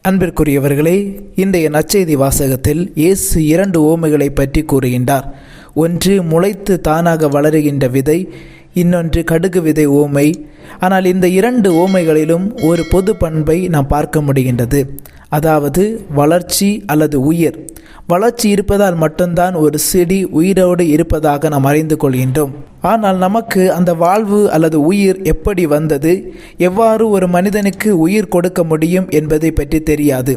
அன்பிற்குரியவர்களே, இன்றைய நற்செய்தி வாசகத்தில் இயேசு 2 உவமைகளை பற்றி கூறுகின்றார். ஒன்று முளைத்து தானாக வளருகின்ற விதை, இன்னொன்று கடுகு விதை உவமை. ஆனால் இந்த 2 உவமைகளிலும் ஒரு பொது பண்பை நாம் பார்க்க முடிகின்றது. அதாவது வளர்ச்சி அல்லது உயிர். வளர்ச்சி இருப்பதால் மட்டும்தான் ஒரு செடி உயிரோடு இருப்பதாக நாம் அறிந்து கொள்கின்றோம். ஆனால் நமக்கு அந்த வாழ்வு அல்லது உயிர் எப்படி வந்தது, எவ்வாறு ஒரு மனிதனுக்கு உயிர் கொடுக்க முடியும் என்பதை பற்றி தெரியாது.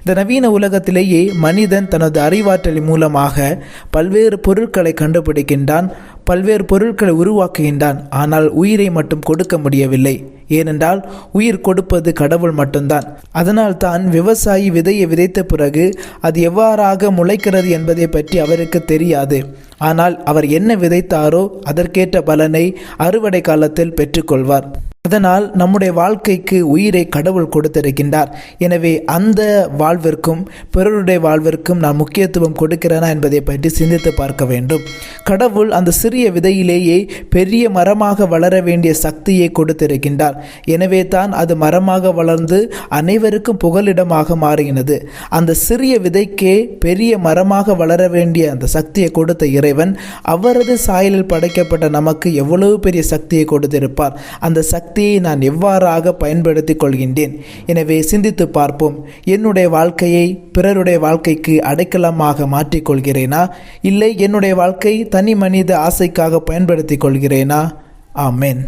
இந்த நவீன உலகத்திலேயே மனிதன் தனது அறிவாற்றலின் மூலமாக பல்வேறு பொருட்களை கண்டுபிடிக்கின்றான், பல்வேறு பொருட்களை உருவாக்குகின்றான். ஆனால் உயிரை மட்டும் கொடுக்க முடியவில்லை. ஏனென்றால் உயிர் கொடுப்பது கடவுள் மட்டும்தான். அதனால் தான் விவசாயி விதையை விதைத்த பிறகு அது எவ்வாறாக முளைக்கிறது என்பதை பற்றி அவருக்கு தெரியாது. ஆனால் அவர் என்ன விதைத்தாரோ அதற்கேற்ற பலனை அறுவடை காலத்தில் பெற்றுக்கொள்வார். அதனால் நம்முடைய வாழ்க்கைக்கு உயிரை கடவுள் கொடுத்திருக்கின்றார். எனவே அந்த வாழ்விற்கும் பிறருடைய வாழ்விற்கும் நான் முக்கியத்துவம் கொடுக்கிறேனா என்பதை பற்றி சிந்தித்து பார்க்க வேண்டும். கடவுள் அந்த சிறிய விதையிலேயே பெரிய மரமாக வளர வேண்டிய சக்தியை கொடுத்திருக்கின்றார். எனவே தான் அது மரமாக வளர்ந்து அனைவருக்கும் புகலிடமாக மாறுகிறது. அந்த சிறிய விதைக்கே பெரிய மரமாக வளர வேண்டிய அந்த சக்தியை கொடுத்த இறைவன் அவரது சாயலில் படைக்கப்பட்ட நமக்கு எவ்வளவு பெரிய சக்தியை கொடுத்திருப்பார். அந்த சக்தியை நான் எவ்வாறாக பயன்படுத்திக் கொள்கின்றேன்? எனவே சிந்தித்து பார்ப்போம். என்னுடைய வாழ்க்கையை பிறருடைய வாழ்க்கைக்கு அடைக்கலமாக மாற்றிக்கொள்கிறேனா, இல்லை என்னுடைய வாழ்க்கை தனி மனித ஆசைக்காக பயன்படுத்திக் கொள்கிறேனா? ஆமென்.